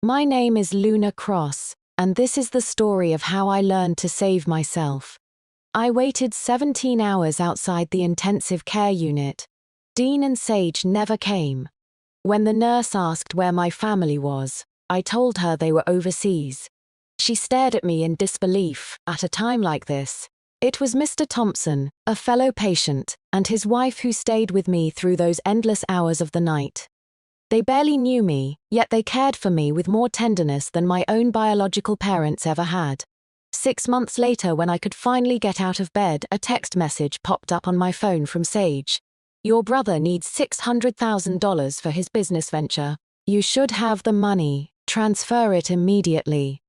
My name is Luna Cross, and this is the story of how I learned to save myself. I waited 17 hours outside the intensive care unit. Dean and Sage never came. When the nurse asked where my family was, I told her they were overseas. She stared at me in disbelief. At a time like this, it was Mr. Thompson, a fellow patient, and his wife who stayed with me through those endless hours of the night. They barely knew me, yet they cared for me with more tenderness than my own biological parents ever had. 6 months later, when I could finally get out of bed, a text message popped up on my phone from Sage. Your brother needs $600,000 for his business venture. You should have the money. Transfer it immediately.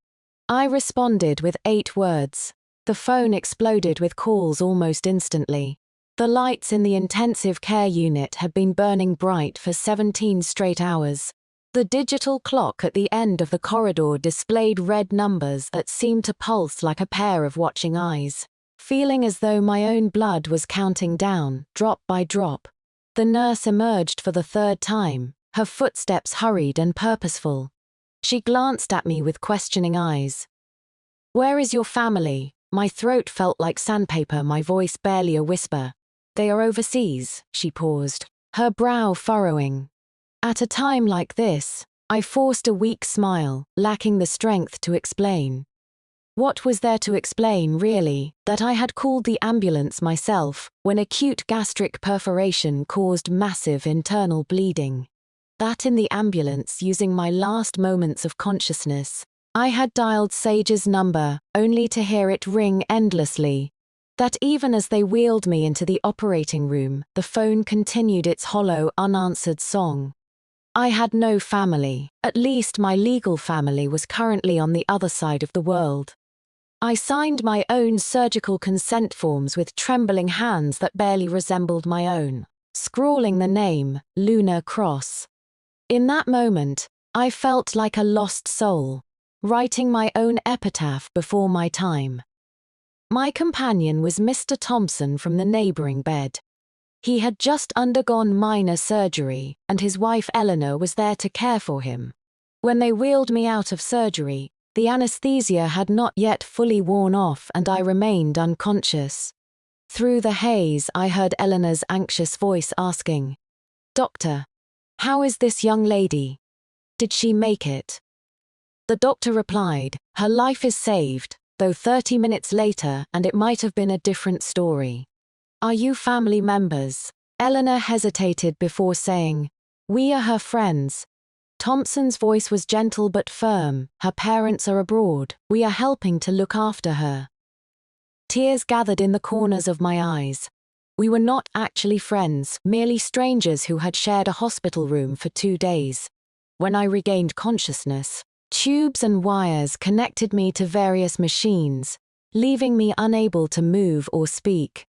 I responded with 8 words. The phone exploded with calls almost instantly. The lights in the intensive care unit had been burning bright for 17 straight hours. The digital clock at the end of the corridor displayed red numbers that seemed to pulse like a pair of watching eyes. Feeling as though my own blood was counting down, drop by drop. The nurse emerged for the 3rd time, her footsteps hurried and purposeful. She glanced at me with questioning eyes. Where is your family? My throat felt like sandpaper, my voice barely a whisper. They are overseas, she paused, her brow furrowing. At a time like this, I forced a weak smile, lacking the strength to explain. What was there to explain, really? That I had called the ambulance myself when acute gastric perforation caused massive internal bleeding. That in the ambulance, using my last moments of consciousness, I had dialed Sage's number, only to hear it ring endlessly. That even as they wheeled me into the operating room, the phone continued its hollow, unanswered song. I had no family. At least my legal family was currently on the other side of the world. I signed my own surgical consent forms with trembling hands that barely resembled my own, scrawling the name, Luna Cross. In that moment, I felt like a lost soul, writing my own epitaph before my time. My companion was Mr. Thompson from the neighboring bed. He had just undergone minor surgery, and his wife Eleanor was there to care for him. When they wheeled me out of surgery, the anesthesia had not yet fully worn off and I remained unconscious. Through the haze, I heard Eleanor's anxious voice asking, "Doctor, how is this young lady? Did she make it?" The doctor replied, "Her life is saved, though 30 minutes later and it might have been a different story." "Are you family members?" Eleanor hesitated before saying, "We are her friends." Thompson's voice was gentle but firm. "Her parents are abroad. We are helping to look after her." Tears gathered in the corners of my eyes. We were not actually friends, merely strangers who had shared a hospital room for 2 days. When I regained consciousness, tubes and wires connected me to various machines, leaving me unable to move or speak.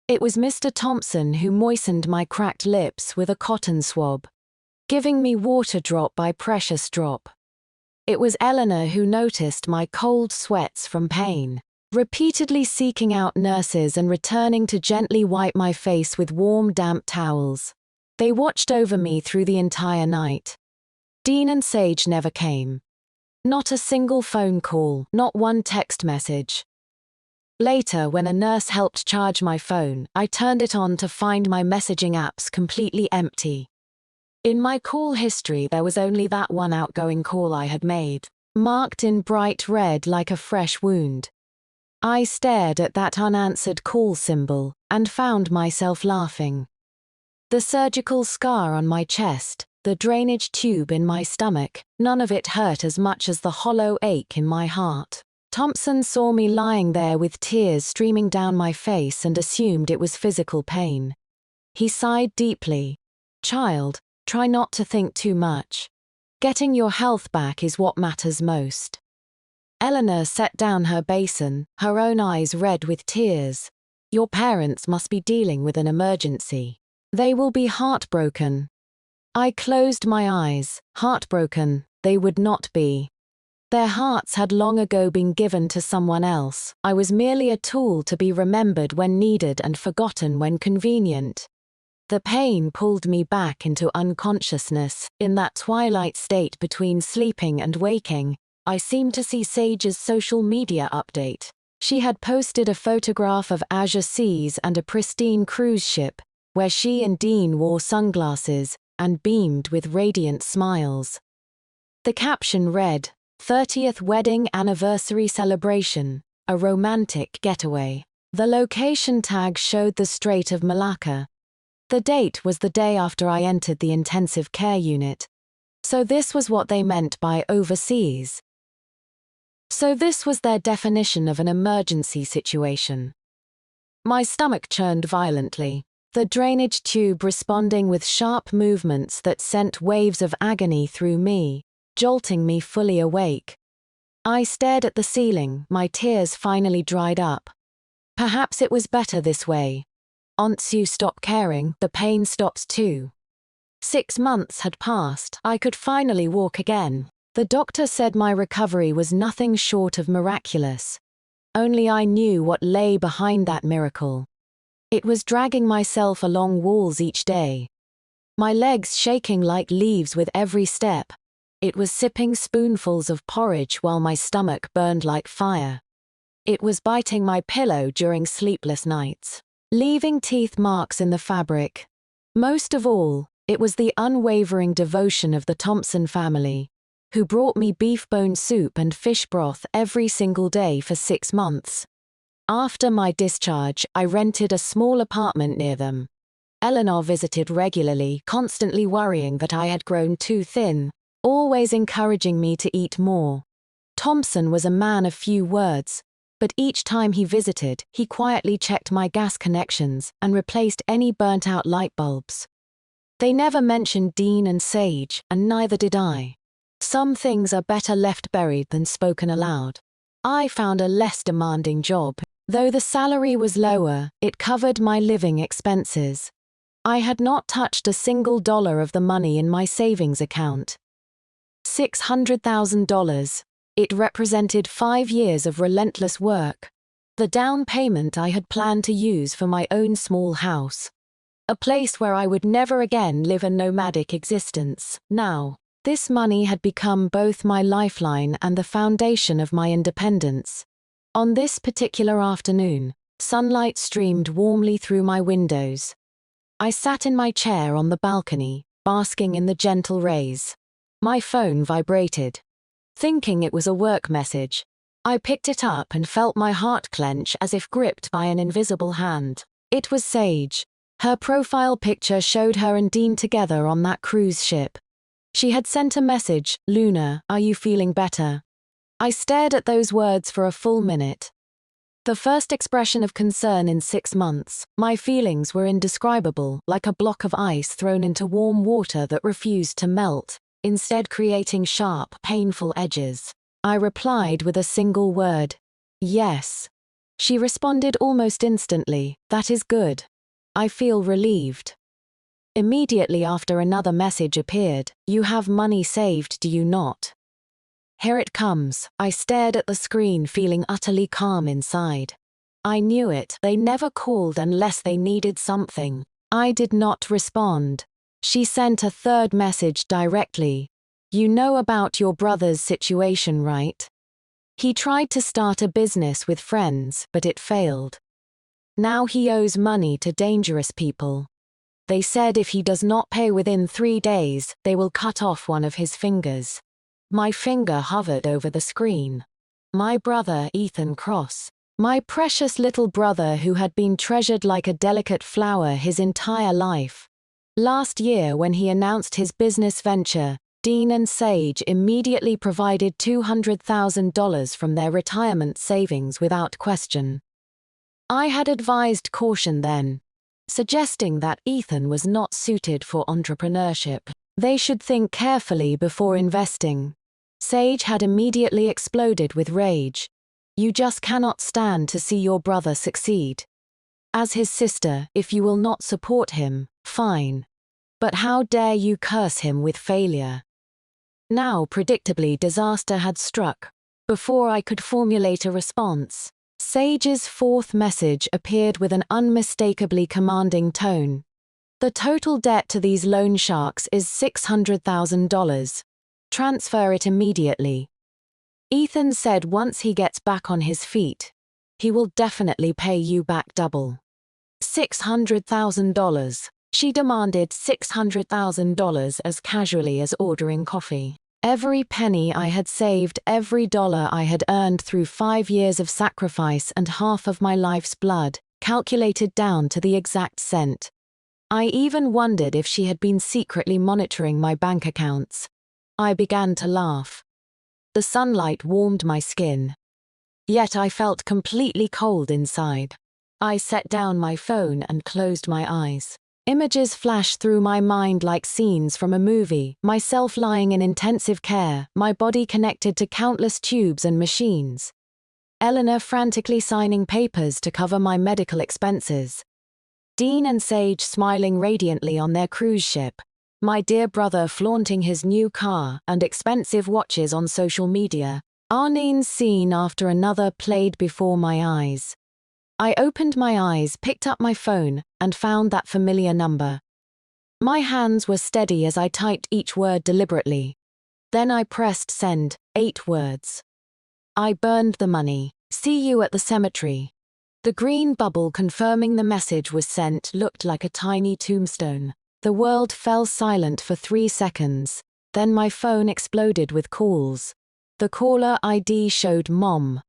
It was Mr. Thompson who moistened my cracked lips with a cotton swab, giving me water drop by precious drop. It was Eleanor who noticed my cold sweats from pain, repeatedly seeking out nurses and returning to gently wipe my face with warm, damp towels. They watched over me through the entire night. Dean and Sage never came. Not a single phone call, not one text message. Later, when a nurse helped charge my phone, I turned it on to find my messaging apps completely empty. In my call history, there was only that one outgoing call I had made, marked in bright red like a fresh wound. I stared at that unanswered call symbol and found myself laughing. The surgical scar on my chest, the drainage tube in my stomach, none of it hurt as much as the hollow ache in my heart. Thompson saw me lying there with tears streaming down my face and assumed it was physical pain. He sighed deeply. "Child, try not to think too much. Getting your health back is what matters most." Eleanor set down her basin, her own eyes red with tears. "Your parents must be dealing with an emergency. They will be heartbroken." I closed my eyes. Heartbroken, they would not be. Their hearts had long ago been given to someone else. I was merely a tool to be remembered when needed and forgotten when convenient. The pain pulled me back into unconsciousness. In that twilight state between sleeping and waking, I seemed to see Sage's social media update. She had posted a photograph of azure seas and a pristine cruise ship, where she and Dean wore sunglasses and beamed with radiant smiles. The caption read, "30th Wedding Anniversary Celebration, a romantic getaway." The location tag showed the Strait of Malacca. The date was the day after I entered the intensive care unit. So this was what they meant by overseas. So this was their definition of an emergency situation. My stomach churned violently, the drainage tube responding with sharp movements that sent waves of agony through me, jolting me fully awake. I stared at the ceiling, my tears finally dried up. Perhaps it was better this way. Once you stop caring, the pain stops too. 6 months had passed, I could finally walk again. The doctor said my recovery was nothing short of miraculous. Only I knew what lay behind that miracle. It was dragging myself along walls each day. My legs shaking like leaves with every step. It was sipping spoonfuls of porridge while my stomach burned like fire. It was biting my pillow during sleepless nights, leaving teeth marks in the fabric. Most of all, it was the unwavering devotion of the Thompson family, who brought me beef bone soup and fish broth every single day for 6 months. After my discharge, I rented a small apartment near them. Eleanor visited regularly, constantly worrying that I had grown too thin, always encouraging me to eat more. Thompson was a man of few words, but each time he visited, he quietly checked my gas connections and replaced any burnt-out light bulbs. They never mentioned Dean and Sage, and neither did I. Some things are better left buried than spoken aloud. I found a less demanding job. Though the salary was lower, it covered my living expenses. I had not touched a single dollar of the money in my savings account. $600,000. It represented 5 years of relentless work. The down payment I had planned to use for my own small house. A place where I would never again live a nomadic existence. Now, this money had become both my lifeline and the foundation of my independence. On this particular afternoon, sunlight streamed warmly through my windows. I sat in my chair on the balcony, basking in the gentle rays. My phone vibrated. Thinking it was a work message, I picked it up and felt my heart clench as if gripped by an invisible hand. It was Sage. Her profile picture showed her and Dean together on that cruise ship. She had sent a message, "Luna, are you feeling better?" I stared at those words for a full minute. The first expression of concern in 6 months, my feelings were indescribable, like a block of ice thrown into warm water that refused to melt, instead creating sharp, painful edges. I replied with a single word, "Yes." She responded almost instantly, "That is good. I feel relieved." Immediately after another message appeared, "You have money saved, do you not?" Here it comes. I stared at the screen, feeling utterly calm inside. I knew it. They never called unless they needed something. I did not respond. She sent a third message directly. "You know about your brother's situation, right? He tried to start a business with friends, but it failed. Now he owes money to dangerous people. They said if he does not pay within 3 days, they will cut off one of his fingers." My finger hovered over the screen. My brother, Ethan Cross. My precious little brother who had been treasured like a delicate flower his entire life. Last year, when he announced his business venture, Dean and Sage immediately provided $200,000 from their retirement savings without question. I had advised caution then, suggesting that Ethan was not suited for entrepreneurship. They should think carefully before investing. Sage had immediately exploded with rage. "You just cannot stand to see your brother succeed. As his sister, if you will not support him, fine. But how dare you curse him with failure?" Now, predictably, disaster had struck. Before I could formulate a response, Sage's fourth message appeared with an unmistakably commanding tone. The total debt to these loan sharks is $600,000. Transfer it immediately. Ethan said once he gets back on his feet, he will definitely pay you back double. $600,000. She demanded $600,000 as casually as ordering coffee. Every penny I had saved, every dollar I had earned through 5 years of sacrifice and half of my life's blood, calculated down to the exact cent. I even wondered if she had been secretly monitoring my bank accounts. I began to laugh. The sunlight warmed my skin. Yet I felt completely cold inside. I set down my phone and closed my eyes. Images flashed through my mind like scenes from a movie, myself lying in intensive care, my body connected to countless tubes and machines. Eleanor frantically signing papers to cover my medical expenses. Dean and Sage smiling radiantly on their cruise ship. My dear brother flaunting his new car and expensive watches on social media. Arlene's scene after another played before my eyes. I opened my eyes, picked up my phone, and found that familiar number. My hands were steady as I typed each word deliberately. Then I pressed send, 8 words. I burned the money. See you at the cemetery. The green bubble confirming the message was sent looked like a tiny tombstone. The world fell silent for 3 seconds. Then my phone exploded with calls. The caller ID showed Mom.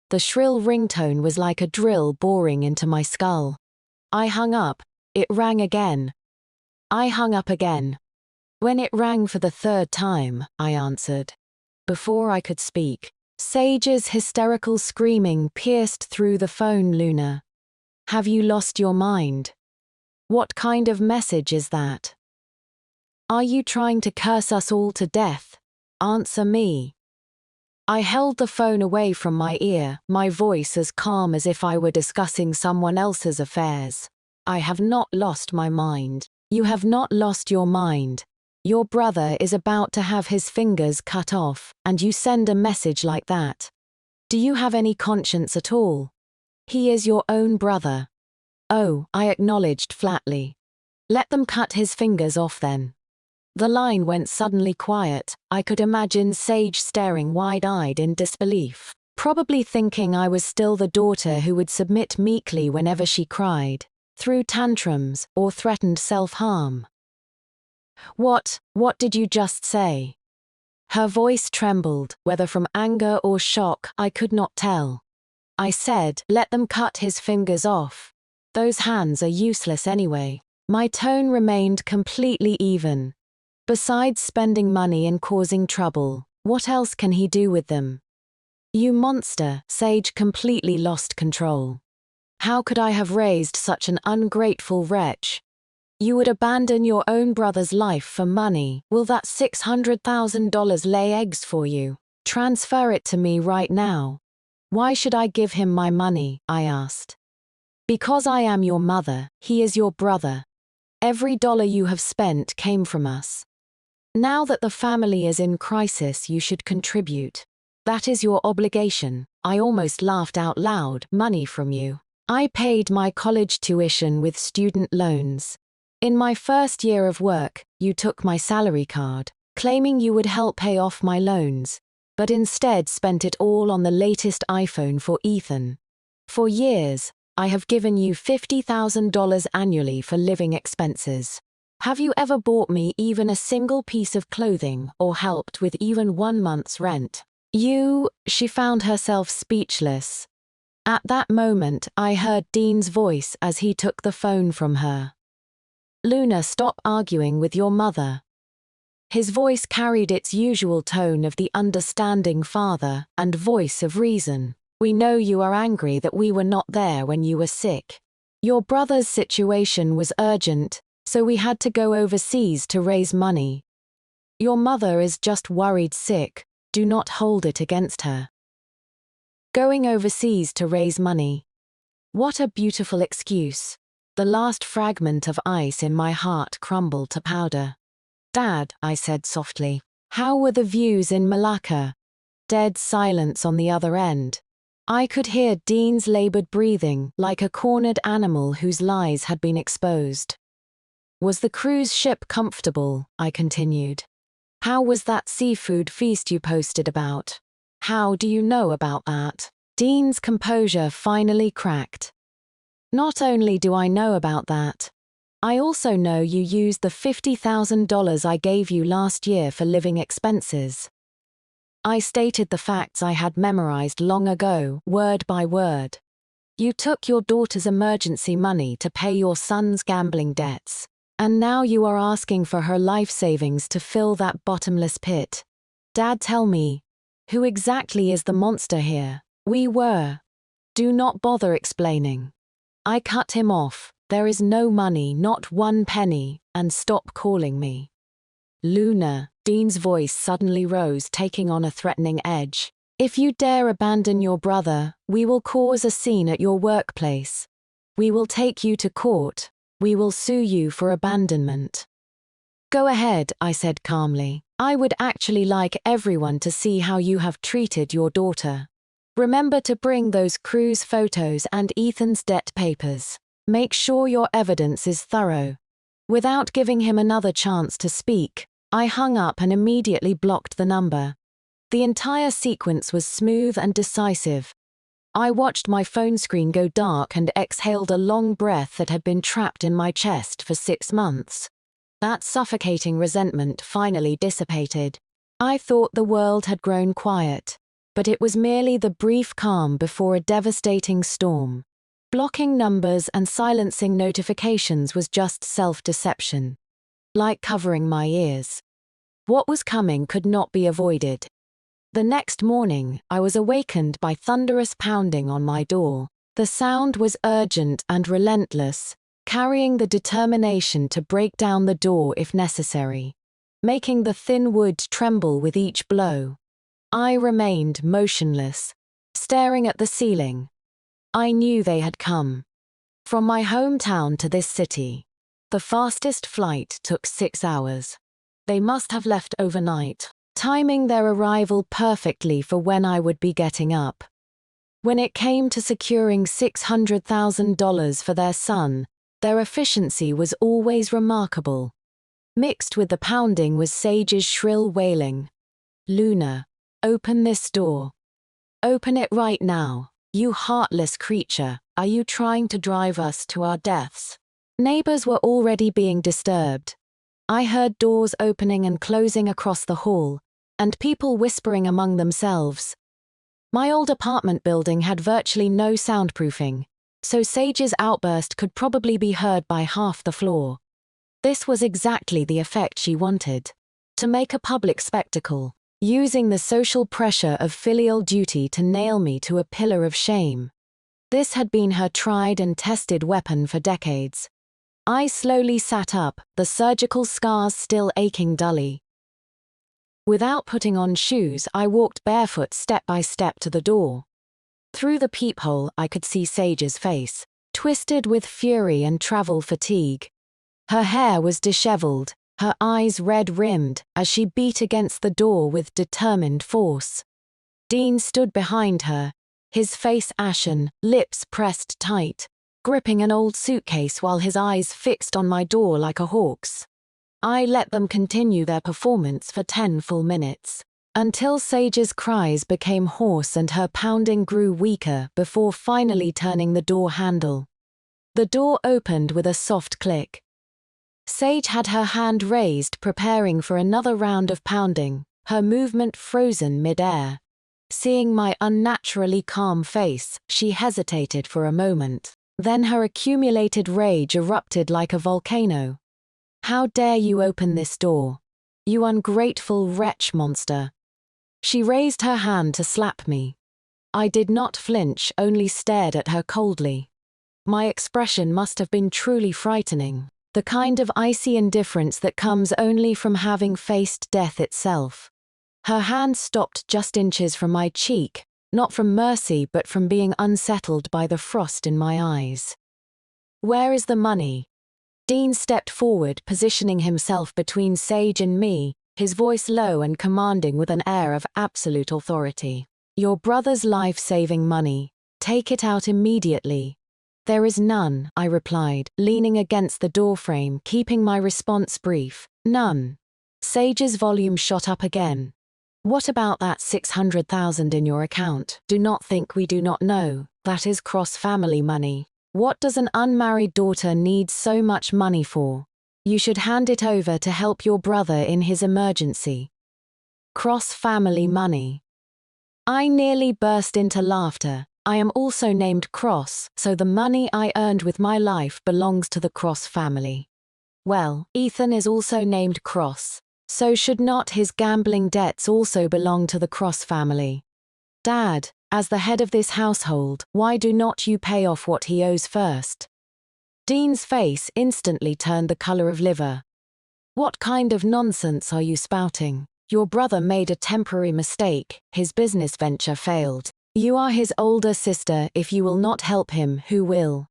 The shrill ringtone was like a drill boring into my skull. I hung up. It rang again. I hung up again. When it rang for the 3rd time, I answered. Before I could speak, Sage's hysterical screaming pierced through the phone. Luna. Have you lost your mind? What kind of message is that? Are you trying to curse us all to death? Answer me. I held the phone away from my ear, my voice as calm as if I were discussing someone else's affairs. I have not lost my mind. You have not lost your mind. Your brother is about to have his fingers cut off, and you send a message like that. Do you have any conscience at all? He is your own brother. Oh, I acknowledged flatly. Let them cut his fingers off then. The line went suddenly quiet. I could imagine Sage staring wide-eyed in disbelief, probably thinking I was still the daughter who would submit meekly whenever she cried, threw tantrums, or threatened self-harm. What did you just say? Her voice trembled, whether from anger or shock, I could not tell. I said, let them cut his fingers off. Those hands are useless anyway. My tone remained completely even. Besides spending money and causing trouble, what else can he do with them? You monster, Sage completely lost control. How could I have raised such an ungrateful wretch? You would abandon your own brother's life for money. Will that $600,000 lay eggs for you? Transfer it to me right now. Why should I give him my money? I asked. Because I am your mother, he is your brother. Every dollar you have spent came from us. Now that the family is in crisis, you should contribute. That is your obligation. I almost laughed out loud. Money from you. I paid my college tuition with student loans. In my first year of work, you took my salary card, claiming you would help pay off my loans, but instead spent it all on the latest iPhone for Ethan. For years, I have given you $50,000 annually for living expenses. Have you ever bought me even a single piece of clothing or helped with even 1 month's rent? She found herself speechless. At that moment, I heard Dean's voice as he took the phone from her. Luna, stop arguing with your mother. His voice carried its usual tone of the understanding father and voice of reason. We know you are angry that we were not there when you were sick. Your brother's situation was urgent, so we had to go overseas to raise money. Your mother is just worried sick. Do not hold it against her. Going overseas to raise money. What a beautiful excuse. The last fragment of ice in my heart crumbled to powder. Dad, I said softly, how were the views in Malacca? Dead silence on the other end. I could hear Dean's labored breathing, like a cornered animal whose lies had been exposed. Was the cruise ship comfortable? I continued. How was that seafood feast you posted about? How do you know about that? Dean's composure finally cracked. Not only do I know about that, I also know you used the $50,000 I gave you last year for living expenses. I stated the facts I had memorized long ago, word by word. You took your daughter's emergency money to pay your son's gambling debts, and now you are asking for her life savings to fill that bottomless pit. Dad, tell me, who exactly is the monster here? We were. Do not bother explaining. I cut him off. There is no money, not one penny, and stop calling me. Luna, Dean's voice suddenly rose, taking on a threatening edge. If you dare abandon your brother, we will cause a scene at your workplace. We will take you to court. We will sue you for abandonment. Go ahead, I said calmly. I would actually like everyone to see how you have treated your daughter. Remember to bring those cruise photos and Ethan's debt papers. Make sure your evidence is thorough. Without giving him another chance to speak, I hung up and immediately blocked the number. The entire sequence was smooth and decisive. I watched my phone screen go dark and exhaled a long breath that had been trapped in my chest for 6 months. That suffocating resentment finally dissipated. I thought the world had grown quiet, but it was merely the brief calm before a devastating storm. Blocking numbers and silencing notifications was just self-deception. Like covering my ears. What was coming could not be avoided. The next morning, I was awakened by thunderous pounding on my door. The sound was urgent and relentless, carrying the determination to break down the door if necessary, making the thin wood tremble with each blow. I remained motionless, staring at the ceiling. I knew they had come. From my hometown to this city, the fastest flight took 6 hours. They must have left overnight, timing their arrival perfectly for when I would be getting up. When it came to securing $600,000 for their son, their efficiency was always remarkable. Mixed with the pounding was Sage's shrill wailing. Luna, open this door. Open it right now. You heartless creature, are you trying to drive us to our deaths? Neighbors were already being disturbed. I heard doors opening and closing across the hall, and people whispering among themselves. My old apartment building had virtually no soundproofing, so Sage's outburst could probably be heard by half the floor. This was exactly the effect she wanted. To make a public spectacle, using the social pressure of filial duty to nail me to a pillar of shame. This had been her tried and tested weapon for decades. I slowly sat up, the surgical scars still aching dully. Without putting on shoes, I walked barefoot step by step to the door. Through the peephole, I could see Sage's face, twisted with fury and travel fatigue. Her hair was disheveled, her eyes red-rimmed, as she beat against the door with determined force. Dean stood behind her, his face ashen, lips pressed tight, gripping an old suitcase while his eyes fixed on my door like a hawk's. I let them continue their performance for 10 full minutes, until Sage's cries became hoarse and her pounding grew weaker before finally turning the door handle. The door opened with a soft click. Sage had her hand raised, preparing for another round of pounding, her movement frozen mid-air. Seeing my unnaturally calm face, she hesitated for a moment. Then her accumulated rage erupted like a volcano. How dare you open this door? You ungrateful wretch monster. She raised her hand to slap me. I did not flinch, only stared at her coldly. My expression must have been truly frightening, the kind of icy indifference that comes only from having faced death itself. Her hand stopped just inches from my cheek, not from mercy but from being unsettled by the frost in my eyes. Where is the money? Dean stepped forward, positioning himself between Sage and me, his voice low and commanding with an air of absolute authority. Your brother's life-saving money. Take it out immediately. There is none, I replied, leaning against the doorframe, keeping my response brief. None. Sage's volume shot up again. What about that 600,000 in your account? Do not think we do not know. That is cross-family money. What does an unmarried daughter need so much money for? You should hand it over to help your brother in his emergency. Cross-family money. I nearly burst into laughter. I am also named Cross, so the money I earned with my life belongs to the Cross family. Well, Ethan is also named Cross. So should not his gambling debts also belong to the Cross family? Dad, as the head of this household, why do not you pay off what he owes first? Dean's face instantly turned the color of liver. What kind of nonsense are you spouting? Your brother made a temporary mistake, his business venture failed. You are his older sister. If you will not help him, who will?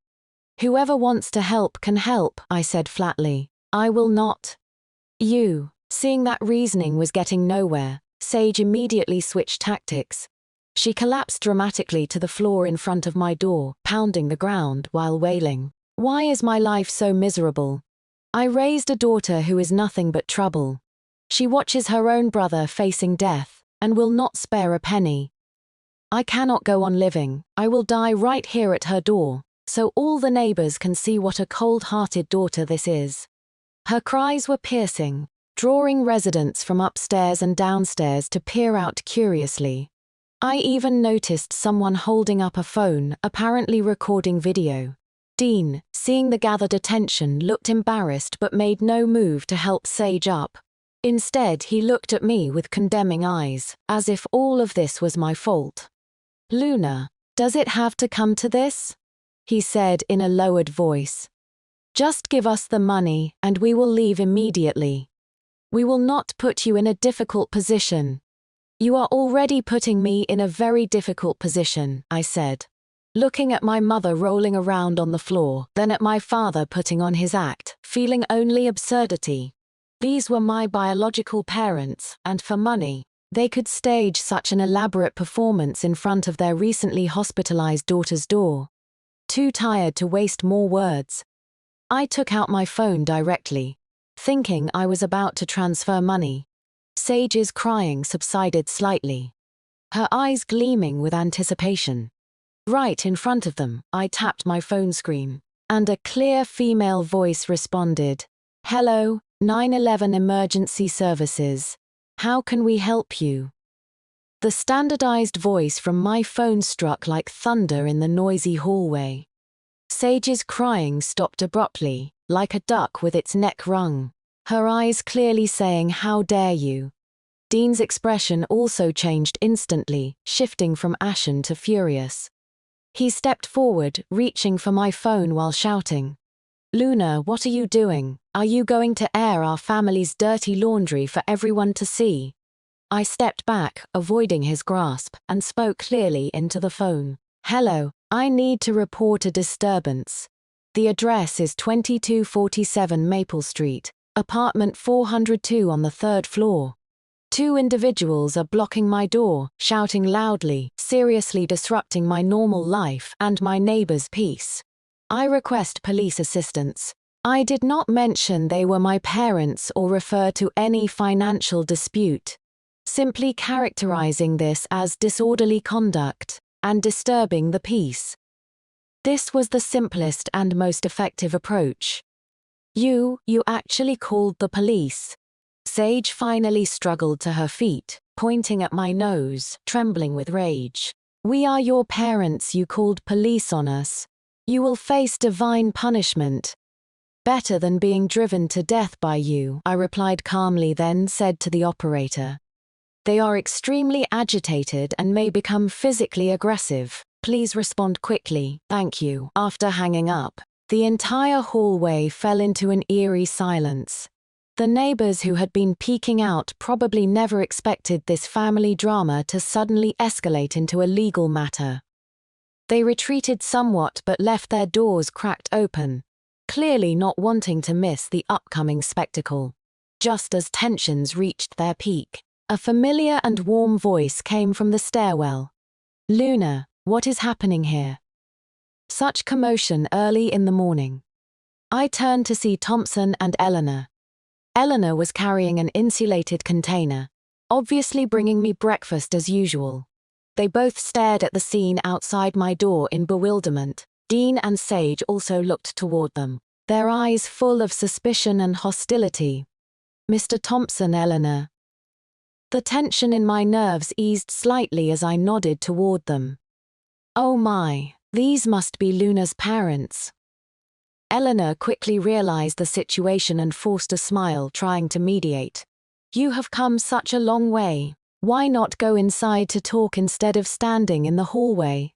Whoever wants to help can help, I said flatly. I will not. You. Seeing that reasoning was getting nowhere, Sage immediately switched tactics. She collapsed dramatically to the floor in front of my door, pounding the ground while wailing. Why is my life so miserable? I raised a daughter who is nothing but trouble. She watches her own brother facing death, and will not spare a penny. I cannot go on living. I will die right here at her door, so all the neighbors can see what a cold-hearted daughter this is. Her cries were piercing, drawing residents from upstairs and downstairs to peer out curiously. I even noticed someone holding up a phone, apparently recording video. Dean, seeing the gathered attention, looked embarrassed but made no move to help Sage up. Instead, he looked at me with condemning eyes, as if all of this was my fault. Luna, does it have to come to this? He said in a lowered voice. Just give us the money, and we will leave immediately. We will not put you in a difficult position. You are already putting me in a very difficult position, I said, looking at my mother rolling around on the floor, then at my father putting on his act, feeling only absurdity. These were my biological parents, and for money, they could stage such an elaborate performance in front of their recently hospitalized daughter's door. Too tired to waste more words, I took out my phone directly, thinking I was about to transfer money. Sage's crying subsided slightly, her eyes gleaming with anticipation. Right in front of them, I tapped my phone screen, and a clear female voice responded. Hello, 911 Emergency Services. How can we help you? The standardized voice from my phone struck like thunder in the noisy hallway. Sage's crying stopped abruptly, like a duck with its neck wrung, her eyes clearly saying, "How dare you?" Dean's expression also changed instantly, shifting from ashen to furious. He stepped forward, reaching for my phone while shouting, "Luna, what are you doing? Are you going to air our family's dirty laundry for everyone to see?" I stepped back, avoiding his grasp, and spoke clearly into the phone. "Hello, I need to report a disturbance. The address is 2247 Maple Street, apartment 402 on the 3rd floor. 2 individuals are blocking my door, shouting loudly, seriously disrupting my normal life and my neighbor's peace. I request police assistance." I did not mention they were my parents or refer to any financial dispute, simply characterizing this as disorderly conduct and disturbing the peace. This was the simplest and most effective approach. You actually called the police." Sage finally struggled to her feet, pointing at my nose, trembling with rage. "We are your parents. You called police on us. You will face divine punishment. Better than being driven to death by you," I replied calmly, then said to the operator. "They are extremely agitated and may become physically aggressive. Please respond quickly, thank you." After hanging up, the entire hallway fell into an eerie silence. The neighbors who had been peeking out probably never expected this family drama to suddenly escalate into a legal matter. They retreated somewhat but left their doors cracked open, clearly not wanting to miss the upcoming spectacle. Just as tensions reached their peak, a familiar and warm voice came from the stairwell. "Luna, what is happening here?" Such commotion early in the morning. I turned to see Thompson and Eleanor. Eleanor was carrying an insulated container, obviously bringing me breakfast as usual. They both stared at the scene outside my door in bewilderment. Dean and Sage also looked toward them, their eyes full of suspicion and hostility. Mr. Thompson, Eleanor. The tension in my nerves eased slightly as I nodded toward them. Oh my, these must be Luna's parents. Eleanor quickly realized the situation and forced a smile, trying to mediate. You have come such a long way. Why not go inside to talk instead of standing in the hallway?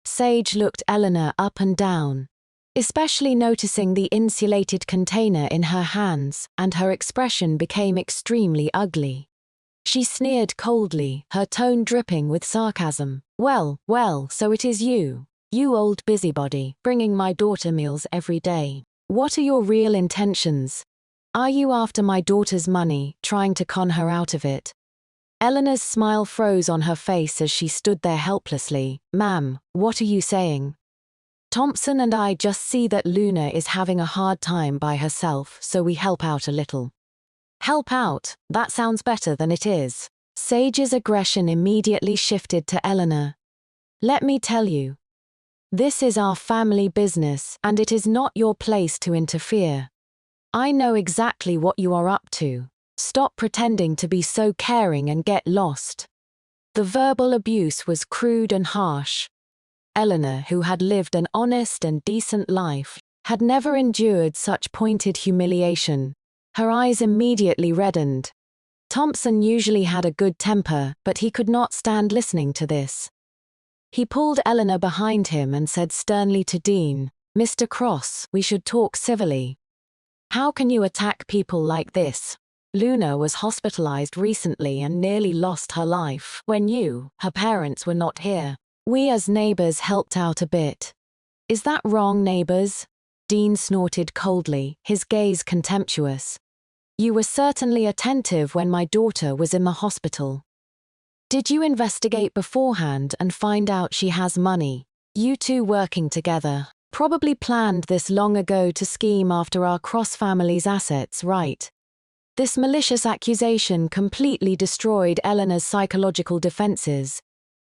Sage looked Eleanor up and down, especially noticing the insulated container in her hands, and her expression became extremely ugly. She sneered coldly, her tone dripping with sarcasm. Well, so it is you old busybody, bringing my daughter meals every day. What are your real intentions? Are you after my daughter's money, trying to con her out of it? Eleanor's smile froze on her face as she stood there helplessly. Ma'am, what are you saying? Thompson and I just see that Luna is having a hard time by herself, so we help out a little. Help out? That sounds better than it is. Sage's aggression immediately shifted to Eleanor. Let me tell you. This is our family business, and it is not your place to interfere. I know exactly what you are up to. Stop pretending to be so caring and get lost. The verbal abuse was crude and harsh. Eleanor, who had lived an honest and decent life, had never endured such pointed humiliation. Her eyes immediately reddened. Thompson usually had a good temper, but he could not stand listening to this. He pulled Eleanor behind him and said sternly to Dean, Mr. Cross, we should talk civilly. How can you attack people like this? Luna was hospitalized recently and nearly lost her life when her parents were not here. We as neighbors helped out a bit. Is that wrong, neighbors? Dean snorted coldly, his gaze contemptuous. You were certainly attentive when my daughter was in the hospital. Did you investigate beforehand and find out she has money? You two working together probably planned this long ago to scheme after our Cross family's assets, right? This malicious accusation completely destroyed Eleanor's psychological defenses.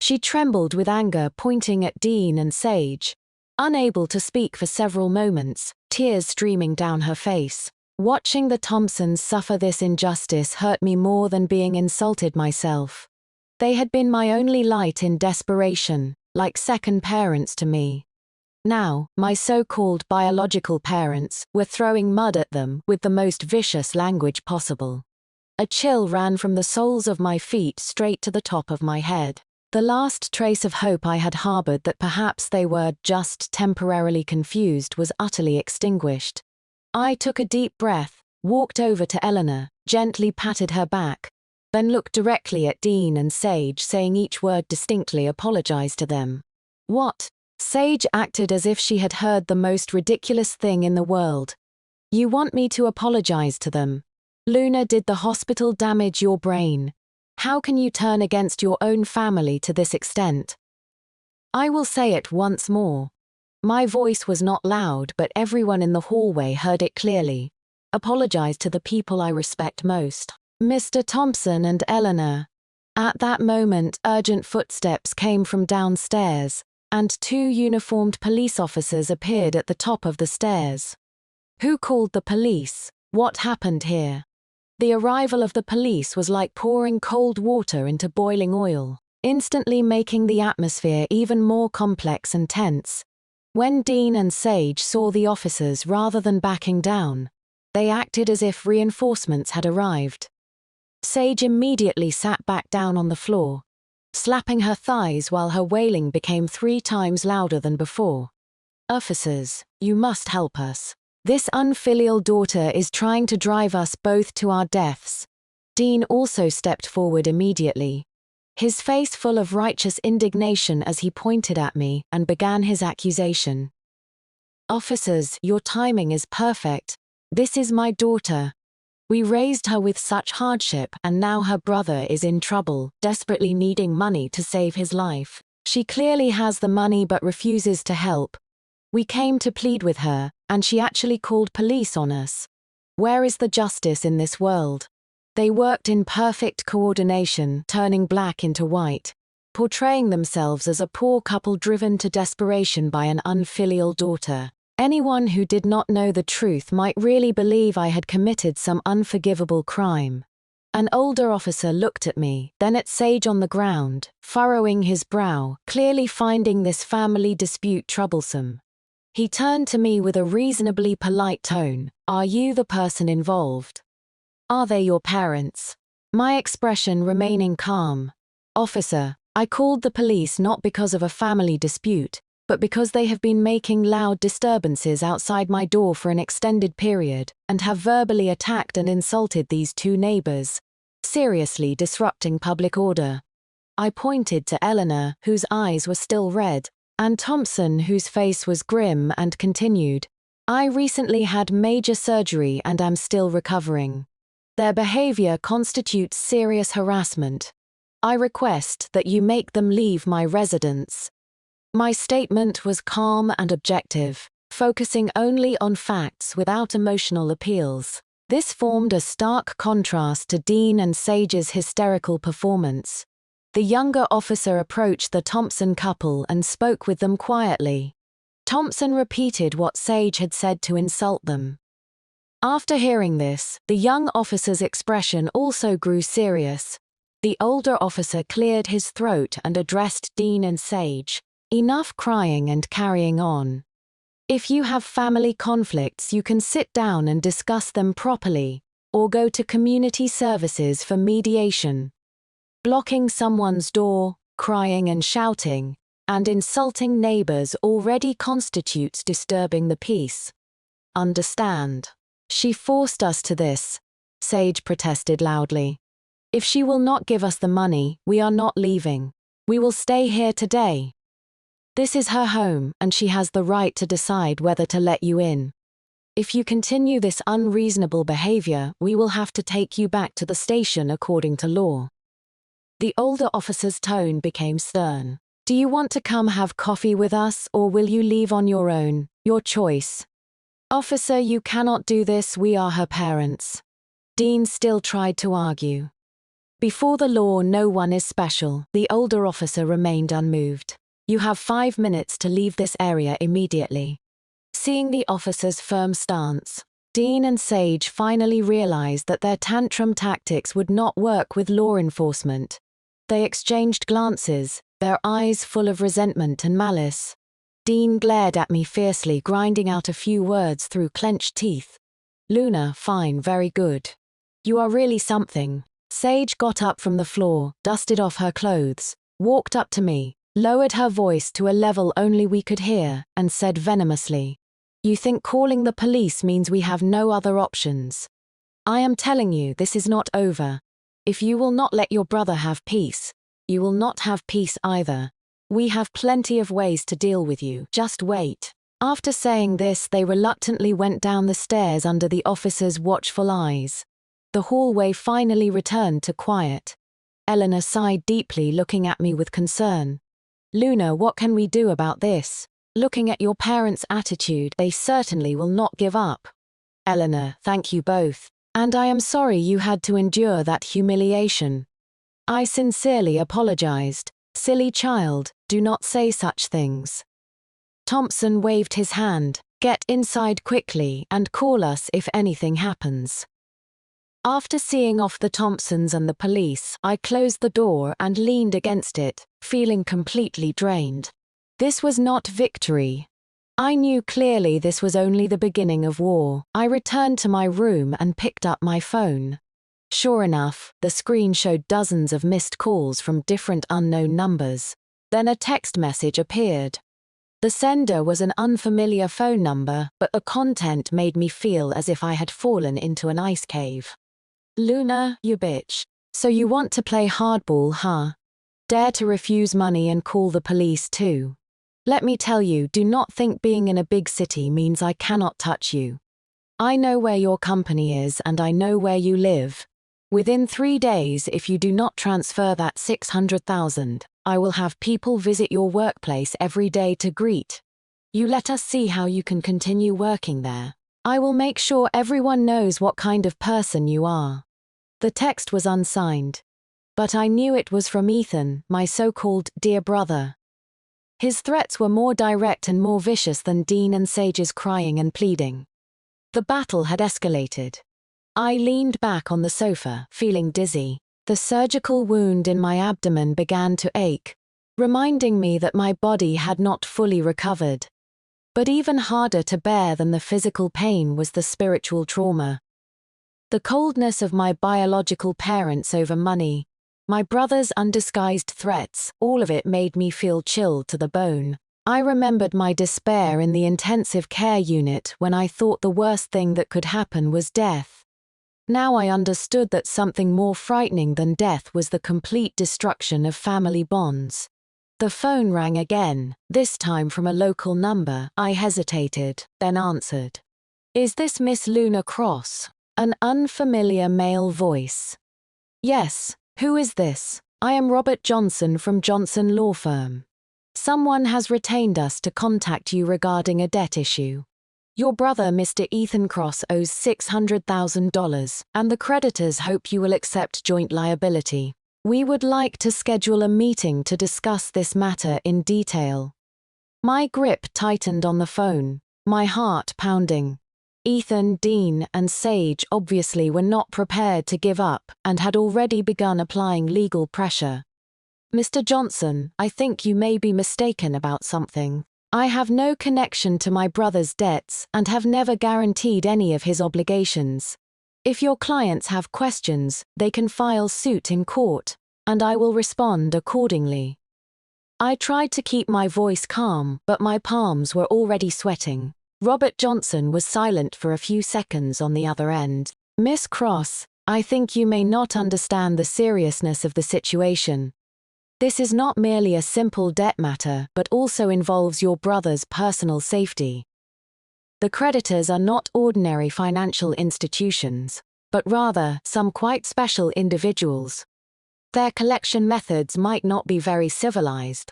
She trembled with anger, pointing at Dean and Sage. Unable to speak for several moments, tears streaming down her face. Watching the Thompsons suffer this injustice hurt me more than being insulted myself. They had been my only light in desperation, like second parents to me. Now, my so-called biological parents were throwing mud at them with the most vicious language possible. A chill ran from the soles of my feet straight to the top of my head. The last trace of hope I had harbored that perhaps they were just temporarily confused was utterly extinguished. I took a deep breath, walked over to Eleanor, gently patted her back, then looked directly at Dean and Sage, saying each word distinctly, apologized to them. What? Sage acted as if she had heard the most ridiculous thing in the world. You want me to apologize to them? Luna, did the hospital damage your brain? How can you turn against your own family to this extent? I will say it once more. My voice was not loud, but everyone in the hallway heard it clearly. Apologize to the people I respect most. Mr. Thompson and Eleanor. At that moment, urgent footsteps came from downstairs, and two uniformed police officers appeared at the top of the stairs. Who called the police? What happened here? The arrival of the police was like pouring cold water into boiling oil, instantly making the atmosphere even more complex and tense. When Dean and Sage saw the officers, rather than backing down, they acted as if reinforcements had arrived. Sage immediately sat back down on the floor, slapping her thighs while her wailing became 3 times louder than before. Officers, you must help us. This unfilial daughter is trying to drive us both to our deaths. Dean also stepped forward immediately, his face full of righteous indignation as he pointed at me and began his accusation. Officers, your timing is perfect. This is my daughter. We raised her with such hardship, and now her brother is in trouble, desperately needing money to save his life. She clearly has the money but refuses to help. We came to plead with her, and she actually called police on us. Where is the justice in this world? They worked in perfect coordination, turning black into white, portraying themselves as a poor couple driven to desperation by an unfilial daughter. Anyone who did not know the truth might really believe I had committed some unforgivable crime. An older officer looked at me, then at Sage on the ground, furrowing his brow, clearly finding this family dispute troublesome. He turned to me with a reasonably polite tone. Are you the person involved? Are they your parents? My expression remaining calm. Officer, I called the police not because of a family dispute, but because they have been making loud disturbances outside my door for an extended period, and have verbally attacked and insulted these two neighbors, seriously disrupting public order. I pointed to Eleanor, whose eyes were still red, and Thompson, whose face was grim, and continued, I recently had major surgery and am still recovering. Their behavior constitutes serious harassment. I request that you make them leave my residence. My statement was calm and objective, focusing only on facts without emotional appeals. This formed a stark contrast to Dean and Sage's hysterical performance. The younger officer approached the Thompson couple and spoke with them quietly. Thompson repeated what Sage had said to insult them. After hearing this, the young officer's expression also grew serious. The older officer cleared his throat and addressed Dean and Sage. Enough crying and carrying on. If you have family conflicts, you can sit down and discuss them properly, or go to community services for mediation. Blocking someone's door, crying and shouting, and insulting neighbors already constitutes disturbing the peace. Understand? She forced us to this, Sage protested loudly. If she will not give us the money, we are not leaving. We will stay here today. This is her home, and she has the right to decide whether to let you in. If you continue this unreasonable behavior, we will have to take you back to the station according to law. The older officer's tone became stern. Do you want to come have coffee with us, or will you leave on your own? Your choice. Officer, you cannot do this, we are her parents. Dean still tried to argue. Before the law, no one is special. The older officer remained unmoved. You have 5 minutes to leave this area immediately. Seeing the officer's firm stance, Dean and Sage finally realized that their tantrum tactics would not work with law enforcement. They exchanged glances, their eyes full of resentment and malice. Dean glared at me fiercely, grinding out a few words through clenched teeth. Luna, fine, very good. You are really something. Sage got up from the floor, dusted off her clothes, walked up to me, lowered her voice to a level only we could hear, and said venomously, You think calling the police means we have no other options? I am telling you, this is not over. If you will not let your brother have peace, you will not have peace either. We have plenty of ways to deal with you, just wait. After saying this, they reluctantly went down the stairs under the officer's watchful eyes. The hallway finally returned to quiet. Eleanor sighed deeply, looking at me with concern. Luna, what can we do about this? Looking at your parents' attitude, they certainly will not give up. Eleanor, thank you both. And I am sorry you had to endure that humiliation. I sincerely apologized. Silly child, do not say such things. Thompson waved his hand. Get inside quickly and call us if anything happens. After seeing off the Thompsons and the police, I closed the door and leaned against it, feeling completely drained. This was not victory. I knew clearly this was only the beginning of war. I returned to my room and picked up my phone. Sure enough, the screen showed dozens of missed calls from different unknown numbers. Then a text message appeared. The sender was an unfamiliar phone number, but the content made me feel as if I had fallen into an ice cave. Luna, you bitch. So you want to play hardball, huh? Dare to refuse money and call the police too. Let me tell you, do not think being in a big city means I cannot touch you. I know where your company is and I know where you live. Within 3 days, if you do not transfer that 600,000, I will have people visit your workplace every day to greet You let us see how you can continue working there. I will make sure everyone knows what kind of person you are." The text was unsigned, but I knew it was from Ethan, my so-called dear brother. His threats were more direct and more vicious than Dean and Sage's crying and pleading. The battle had escalated. I leaned back on the sofa, feeling dizzy. The surgical wound in my abdomen began to ache, reminding me that my body had not fully recovered. But even harder to bear than the physical pain was the spiritual trauma. The coldness of my biological parents over money, my brother's undisguised threats, all of it made me feel chilled to the bone. I remembered my despair in the intensive care unit when I thought the worst thing that could happen was death. Now I understood that something more frightening than death was the complete destruction of family bonds. The phone rang again, this time from a local number. I hesitated, then answered. "Is this Miss Luna Cross?" An unfamiliar male voice. "Yes, who is this?" "I am Robert Johnson from Johnson Law Firm. Someone has retained us to contact you regarding a debt issue. Your brother, Mr. Ethan Cross, owes $600,000, and the creditors hope you will accept joint liability. We would like to schedule a meeting to discuss this matter in detail." My grip tightened on the phone, my heart pounding. Ethan, Dean, and Sage obviously were not prepared to give up and had already begun applying legal pressure. "Mr. Johnson, I think you may be mistaken about something. I have no connection to my brother's debts and have never guaranteed any of his obligations. If your clients have questions, they can file suit in court, and I will respond accordingly." I tried to keep my voice calm, but my palms were already sweating. Robert Johnson was silent for a few seconds on the other end. "Miss Cross, I think you may not understand the seriousness of the situation. This is not merely a simple debt matter but also involves your brother's personal safety. The creditors are not ordinary financial institutions, but rather some quite special individuals. Their collection methods might not be very civilized.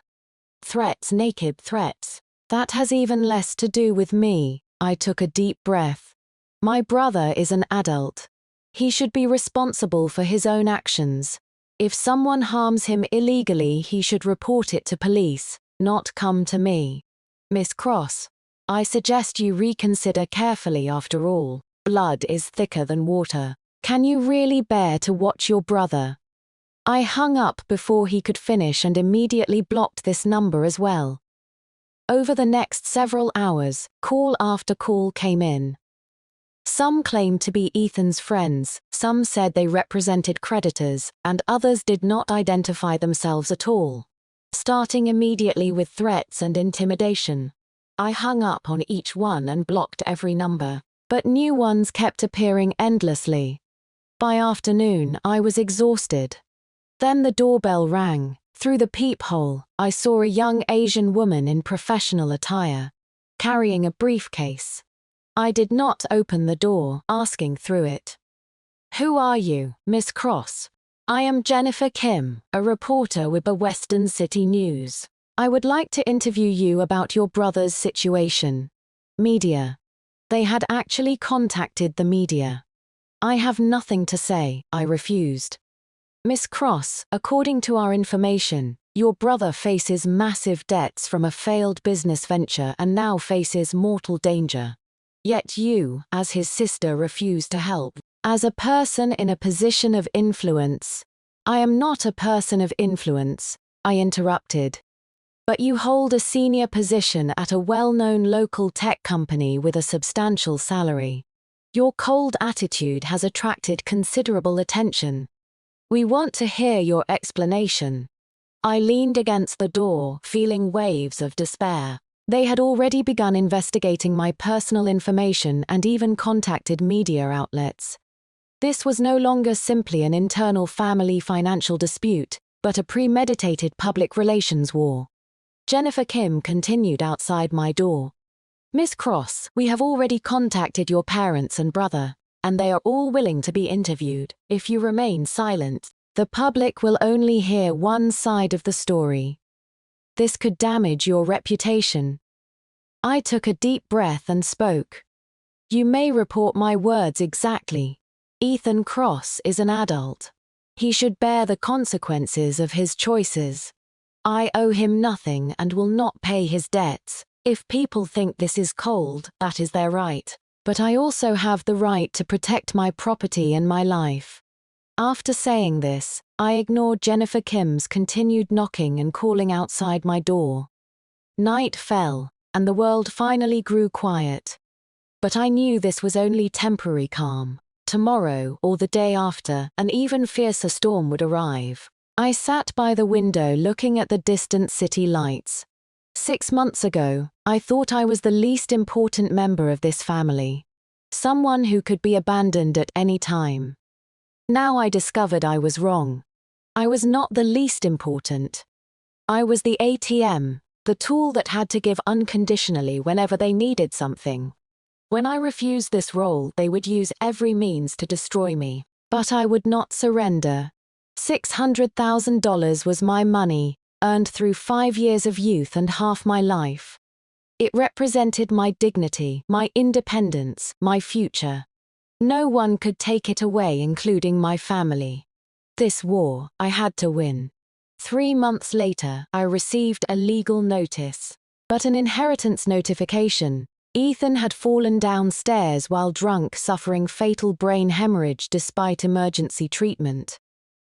Threats, naked threats. That has even less to do with me." I took a deep breath. "My brother is an adult. He should be responsible for his own actions. If someone harms him illegally, he should report it to police, not come to me. Miss Cross, I suggest you reconsider carefully. After all, blood is thicker than water. Can you really bear to watch your brother?" I hung up before he could finish and immediately blocked this number as well. Over the next several hours, call after call came in. Some claimed to be Ethan's friends, some said they represented creditors, and others did not identify themselves at all. Starting immediately with threats and intimidation. I hung up on each one and blocked every number, but new ones kept appearing endlessly. By afternoon, I was exhausted. Then the doorbell rang. Through the peephole, I saw a young Asian woman in professional attire, carrying a briefcase. I did not open the door, asking through it. "Who are you, Miss Cross?" "I am Jennifer Kim, a reporter with the Western City News. I would like to interview you about your brother's situation." Media. They had actually contacted the media. "I have nothing to say," I refused. "Miss Cross, according to our information, your brother faces massive debts from a failed business venture and now faces mortal danger. Yet you, as his sister, refuse to help. As a person in a position of influence—" "I am not a person of influence," I interrupted. "But you hold a senior position at a well-known local tech company with a substantial salary. Your cold attitude has attracted considerable attention. We want to hear your explanation." I leaned against the door, feeling waves of despair. They had already begun investigating my personal information and even contacted media outlets. This was no longer simply an internal family financial dispute, but a premeditated public relations war. Jennifer Kim continued outside my door. "Miss Cross, we have already contacted your parents and brother, and they are all willing to be interviewed. If you remain silent, the public will only hear one side of the story. This could damage your reputation." I took a deep breath and spoke. You may report my words exactly. Ethan Cross is an adult. He should bear the consequences of his choices. I owe him nothing and will not pay his debts. If people think this is cold, that is their right. But I also have the right to protect my property and my life. After saying this, I ignored Jennifer Kim's continued knocking and calling outside my door. Night fell, and the world finally grew quiet. But I knew this was only temporary calm. Tomorrow, or the day after, an even fiercer storm would arrive. I sat by the window looking at the distant city lights. 6 months ago, I thought I was the least important member of this family. Someone who could be abandoned at any time. Now I discovered I was wrong. I was not the least important. I was the ATM, the tool that had to give unconditionally whenever they needed something. When I refused this role, they would use every means to destroy me. But I would not surrender. $600,000 was my money, earned through 5 years of youth and half my life. It represented my dignity, my independence, my future. No one could take it away, including my family. This war, I had to win. 3 months later, I received a legal notice. But an inheritance notification. Ethan had fallen downstairs while drunk, suffering fatal brain hemorrhage despite emergency treatment.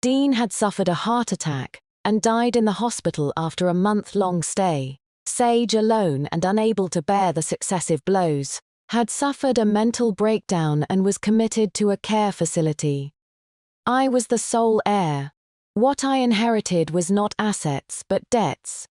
Dean had suffered a heart attack and died in the hospital after a month-long stay. Sage, alone and unable to bear the successive blows, had suffered a mental breakdown and was committed to a care facility. I was the sole heir. What I inherited was not assets but debts.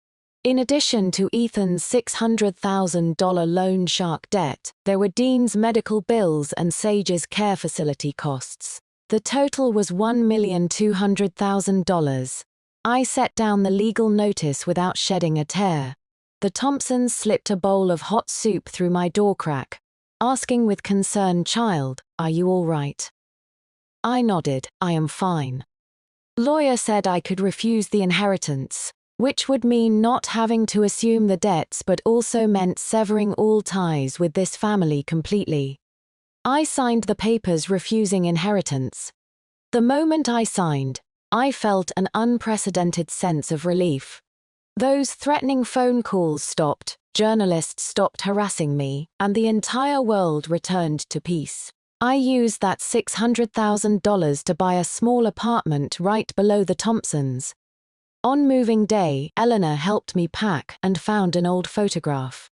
In addition to Ethan's $600,000 loan shark debt, there were Dean's medical bills and Sage's care facility costs. The total was $1,200,000. I set down the legal notice without shedding a tear. The Thompsons slipped a bowl of hot soup through my door crack, asking with concern, "Child, are you all right?" I nodded, "I am fine." Lawyer said I could refuse the inheritance, which would mean not having to assume the debts but also meant severing all ties with this family completely. I signed the papers refusing inheritance. The moment I signed, I felt an unprecedented sense of relief. Those threatening phone calls stopped, journalists stopped harassing me, and the entire world returned to peace. I used that $600,000 to buy a small apartment right below the Thompsons. On moving day, Eleanor helped me pack and found an old photograph.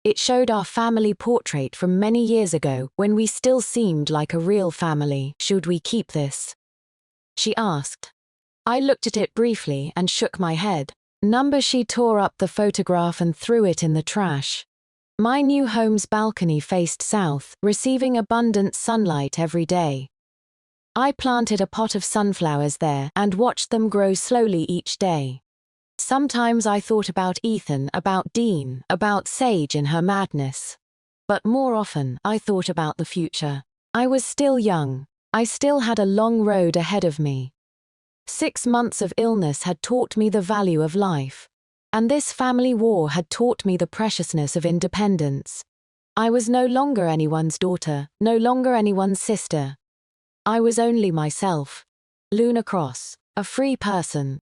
It showed our family portrait from many years ago when we still seemed like a real family. "Should we keep this?" she asked. I looked at it briefly and shook my head. She tore up the photograph and threw it in the trash. My new home's balcony faced south, receiving abundant sunlight every day. I planted a pot of sunflowers there and watched them grow slowly each day. Sometimes I thought about Ethan, about Dean, about Sage in her madness. But more often, I thought about the future. I was still young. I still had a long road ahead of me. 6 months of illness had taught me the value of life. And this family war had taught me the preciousness of independence. I was no longer anyone's daughter, no longer anyone's sister. I was only myself. Luna Cross, a free person,